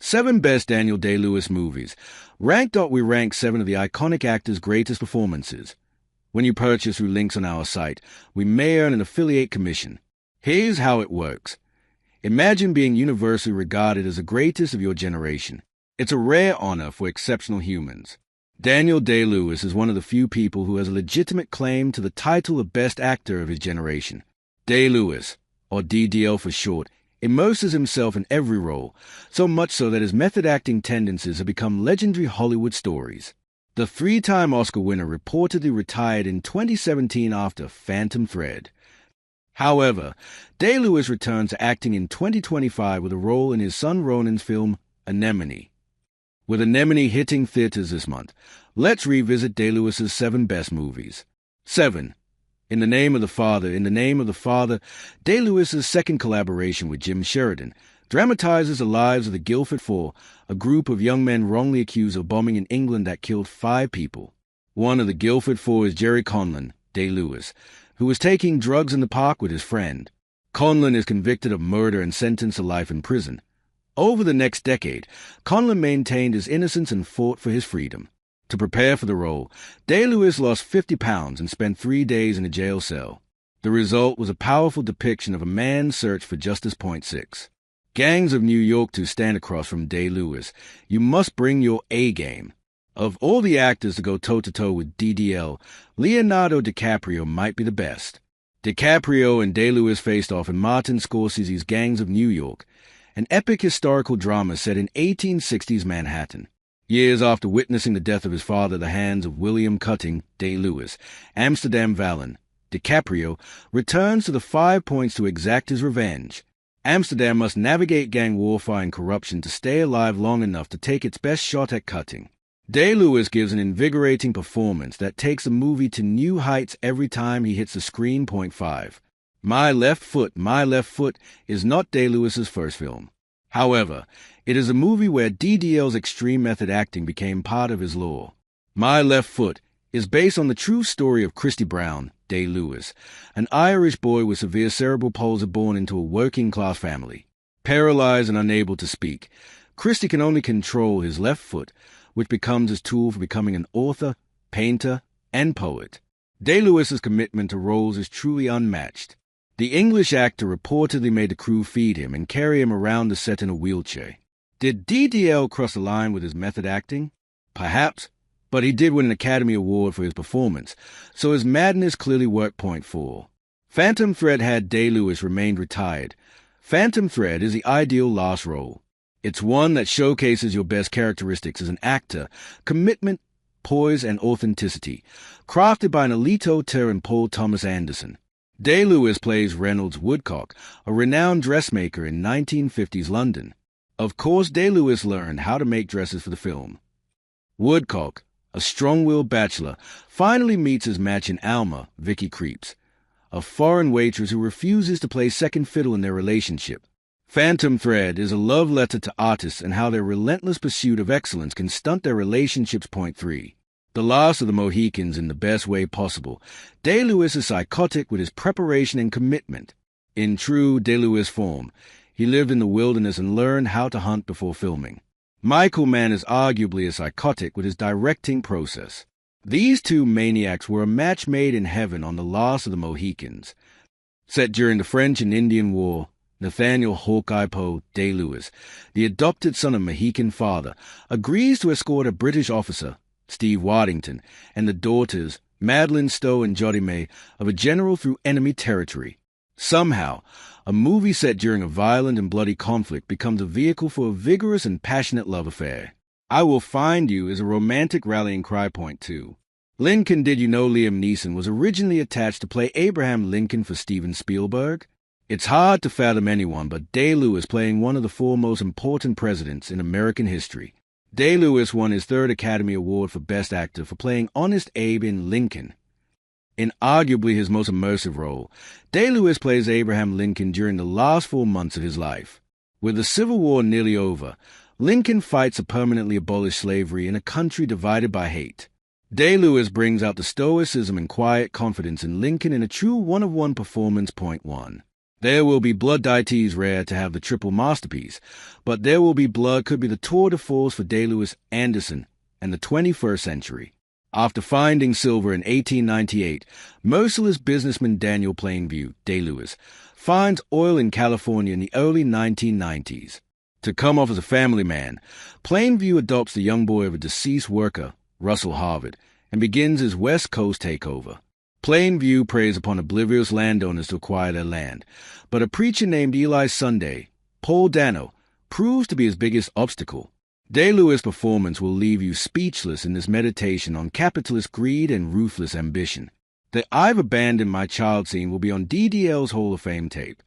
7 Best Daniel Day-Lewis Movies. We rank 7 of the iconic actor's greatest performances. When you purchase through links on our site, we may earn an affiliate commission. Here's how it works. Imagine being universally regarded as the greatest of your generation. It's a rare honor for exceptional humans. Daniel Day-Lewis is one of the few people who has a legitimate claim to the title of Best Actor of his generation. Day-Lewis, or DDL for short, immerses himself in every role, so much so that his method acting tendencies have become legendary Hollywood stories. The 3-time Oscar winner reportedly retired in 2017 after Phantom Thread. However, Day-Lewis returns to acting in 2025 with a role in his son Ronan's film Anemone. With Anemone hitting theaters this month, let's revisit Day-Lewis's 7 best movies. 7. In the Name of the Father, Day-Lewis's second collaboration with Jim Sheridan dramatizes the lives of the Guildford Four, a group of young men wrongly accused of bombing in England that killed 5 people. One of the Guildford Four is Jerry Conlon, Day-Lewis, who was taking drugs in the park with his friend. Conlon is convicted of murder and sentenced to life in prison. Over the next decade, Conlon maintained his innocence and fought for his freedom. To prepare for the role, Day-Lewis lost 50 pounds and spent 3 days in a jail cell. The result was a powerful depiction of a man's search for justice. Point 6. Gangs of New York to stand across from Day-Lewis. You must bring your A-game. Of all the actors to go toe-to-toe with DDL, Leonardo DiCaprio might be the best. DiCaprio and Day-Lewis faced off in Martin Scorsese's Gangs of New York, an epic historical drama set in 1860s Manhattan. Years after witnessing the death of his father at the hands of William Cutting, Day-Lewis, Amsterdam Vallon, DiCaprio returns to the 5 Points to exact his revenge. Amsterdam must navigate gang warfare and corruption to stay alive long enough to take its best shot at Cutting. Day-Lewis gives an invigorating performance that takes the movie to new heights every time he hits the screen. Point 5. My Left Foot is not Day-Lewis's first film. However, it is a movie where DDL's extreme method acting became part of his lore. My Left Foot is based on the true story of Christy Brown, Day-Lewis, an Irish boy with severe cerebral palsy born into a working-class family. Paralyzed and unable to speak, Christy can only control his left foot, which becomes his tool for becoming an author, painter, and poet. Day-Lewis's commitment to roles is truly unmatched. The English actor reportedly made the crew feed him and carry him around the set in a wheelchair. Did DDL cross the line with his method acting? Perhaps, but he did win an Academy Award for his performance, so his madness clearly worked. Point 4. Phantom Thread. Had Day-Lewis remained retired, Phantom Thread is the ideal last role. It's one that showcases your best characteristics as an actor: commitment, poise, and authenticity, crafted by an elite auteur and Paul Thomas Anderson. Day-Lewis plays Reynolds Woodcock, a renowned dressmaker in 1950s London. Of course, Day-Lewis learned how to make dresses for the film. Woodcock, a strong-willed bachelor, finally meets his match in Alma, Vicky Creeps, a foreign waitress who refuses to play second fiddle in their relationship. Phantom Thread is a love letter to artists and how their relentless pursuit of excellence can stunt their relationships. Point 3. The Last of the Mohicans in the best way possible. Day-Lewis is psychotic with his preparation and commitment. In true Day-Lewis form, he lived in the wilderness and learned how to hunt before filming. Michael Mann is arguably as psychotic with his directing process. These two maniacs were a match made in heaven on The Last of the Mohicans. Set during the French and Indian War, Nathaniel Hawkeye Poe Day-Lewis, the adopted son of Mohican father, agrees to escort a British officer, Steve Waddington, and the daughters, Madeline Stowe and Jodie May, of a general through enemy territory. Somehow, a movie set during a violent and bloody conflict becomes a vehicle for a vigorous and passionate love affair. I Will Find You is a romantic rallying cry. Point 2. Lincoln. Did you know Liam Neeson was originally attached to play Abraham Lincoln for Steven Spielberg? It's hard to fathom anyone but Day-Lewis playing one of the 4 most important presidents in American history. Day-Lewis won his 3rd Academy Award for Best Actor for playing Honest Abe in Lincoln. In arguably his most immersive role, Day-Lewis plays Abraham Lincoln during the last 4 months of his life. With the Civil War nearly over, Lincoln fights to permanently abolish slavery in a country divided by hate. Day-Lewis brings out the stoicism and quiet confidence in Lincoln in a true one-of-one performance. Point 1. There Will Be Blood Dieties rare to have the triple masterpiece, but There Will Be Blood could be the tour de force for Day-Lewis Anderson and the 21st century. After finding silver in 1898, merciless businessman Daniel Plainview, Day-Lewis, finds oil in California in the early 1990s. To come off as a family man, Plainview adopts the young boy of a deceased worker, Russell Harvard, and begins his West Coast takeover. Plainview preys upon oblivious landowners to acquire their land, but a preacher named Eli Sunday, Paul Dano, proves to be his biggest obstacle. Day-Lewis' performance will leave you speechless in this meditation on capitalist greed and ruthless ambition. The I've Abandoned My Child scene will be on DDL's Hall of Fame tape.